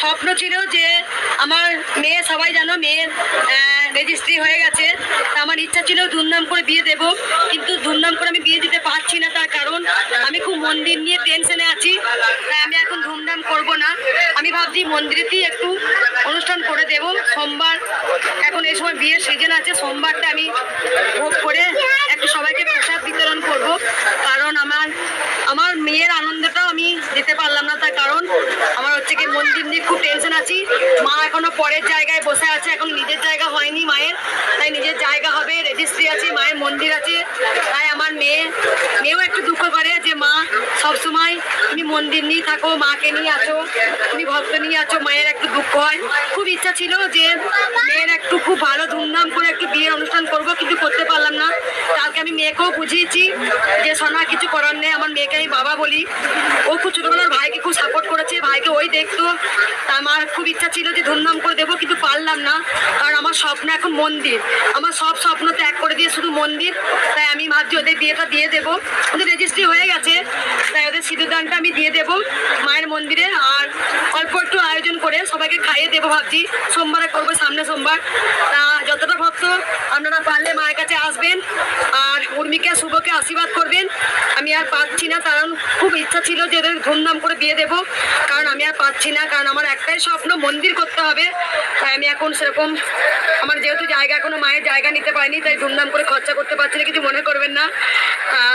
স্বপ্ন ছিল যে আমার মেয়ে, সবাই জানো মেয়ের রেজিস্ট্রি হয়ে গেছে। আমার ইচ্ছা ছিল ধুমধাম করে বিয়ে দেব, কিন্তু ধুমধাম করে আমি বিয়ে দিতে পারছি না। তার কারণ আমি খুব মন্দির নিয়ে টেনশনে আছি, তাই আমি এখন ধুমধাম করব না। আমি ভাবছি মন্দিরেতেই একটু অনুষ্ঠান করে দেব। সোমবার, এখন এই সময় বিয়ের সিজন আছে, সোমবারটা আমি ভোগ করে একটু সবাইকে প্রসাদ বিতরণ করব। কারণ আমার মেয়ের আনন্দটাও আমি দিতে পারলাম না। তার কারণ আমার হচ্ছে কি মন্দির নিয়ে খুব টেনশন আছি। মা এখনো পরের জায়গায় বসে আছে, এখন নিজের জায়গা হয়নি মায়ের, তাই নিজের জায়গা হবে, রেজিস্ট্রি আছে, মায়ের মন্দির আছে। তাই আমার মেয়েও একটু দুঃখ করে যে মা সবসময় তুমি মন্দির নিয়ে থাকো, মাকে নিয়ে আছো, তুমি ভক্ত নিয়ে আছো, মায়ের একটু দুঃখ হয়। খুব ইচ্ছা ছিল যে মেয়ের একটু খুব ভালো ধুমধাম করে একটু বিয়ের অনুষ্ঠান করব, কিন্তু করতে পারলাম না। কালকে আমি মেয়েকেও বুঝিয়েছি যে সোনা কিছু করার নেই। আমার মেয়েকে আমি বাবা বলি, ও খুব ছোটবেলার ভাইকে খুব সাপোর্ট করেছে, ভাইকে ওই দেখতো। তা আমার খুব ইচ্ছা ছিল যে ধুমধাম করে দেবো, কিন্তু পারলাম না। কারণ আমার স্বপ্ন এখন মন্দির, আমার সব স্বপ্ন ত্যাগ করে দিয়ে শুধু মন্দির। তাই আমি ভাবছি ওদের বিয়েটা দিয়ে দেবো, ওদের রেজিস্ট্রি হয়ে গেছে, তাই ওদের সিঁদুরদানটা আমি দিয়ে দেবো মায়ের মন্দিরে। আর অল্প একটু আয়োজন করে সবাইকে খাইয়ে দেবো ভাবছি, সোমবারে করবো, সামনে সোমবার। তা যতটা ভক্ত আপনারা পারলে মায়ের কাছে আসবেন আর উর্মিকে শুভকে আশীর্বাদ করবেন। আমি আর পাচ্ছি না, কারণ খুব ইচ্ছা ছিল যে ওদের ধুমধাম করে বিয়ে দেবো, কারণ আমি আর পাচ্ছি না। কারণ আমার একটাই স্বপ্ন মন্দির করতে হবে। তাই আমি এখন সেরকম আমার যেহেতু জায়গা এখনো মায়ের জায়গা নিতে পারিনি, তাই ধুমধাম করে খরচা করতে পারছি না, কিছু মনে করবেন না।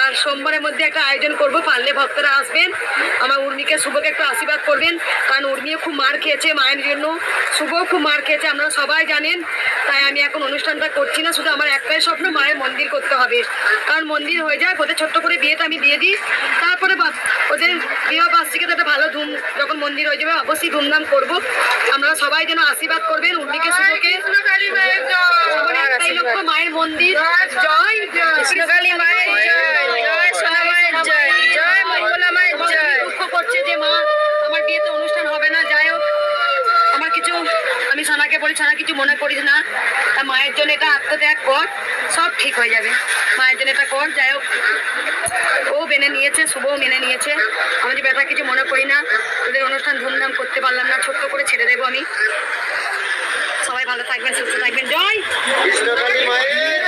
আর সোমবারের মধ্যে একটা আয়োজন করব, পারলে ভক্তরা আসবেন, আমার উর্মিকে শুভকে একটু আশীর্বাদ করবেন। কারণ উর্মিও খুব মার খেয়েছে মায়ের জন্য, শুভও খুব মার খেয়েছে, আপনারা সবাই জানেন। তাই আমি এখন অনুষ্ঠানটা করছি না, শুধু আমার একটাই স্বপ্ন মায়ের মন্দির করতে হবে। কারণ মন্দির হয়ে যায়, ওদের ছোট্ট করে বিয়েটা আমি দিয়ে দিই, তারপরে ওদের বিবাহবার্ষিকীতে একটা ভালো যখন মন্দির হয়ে যাবে অবশ্যই ধুমধাম করব। আপনারা সবাই যেন আশীর্বাদ করবেন উর্মিকে শুভকে। আমার একটাই লক্ষ্য মায়ের মন্দির। জয় কৃষ্ণকালী মায়ের জয়, জয় সোনা মায়ের জয়, জয় মঙ্গলা মায়ের জয়। দুঃখ করছে যে মা আমার বিয়েতে অনুষ্ঠান হবে না। যাই হোক, আমার কিছু, আমি সোনাকে বলি সোনা কিছু মনে করিস না, তা মায়ের জন্য এটা আত্মত্যাগ কর, সব ঠিক হয়ে যাবে, মায়ের জন্য এটা কর। যাই হোক, ও মেনে নিয়েছে, শুভও মেনে নিয়েছে। আমি যে ব্যাপার কিছু মনে করি না, ওদের অনুষ্ঠান ধুমধাম করতে পারলাম না, ছোট্ট করে ছেড়ে দেবো আমি। সবাই ভালো থাকবেন, সুস্থ থাকবেন। জয় কৃষ্ণকালী মায়ের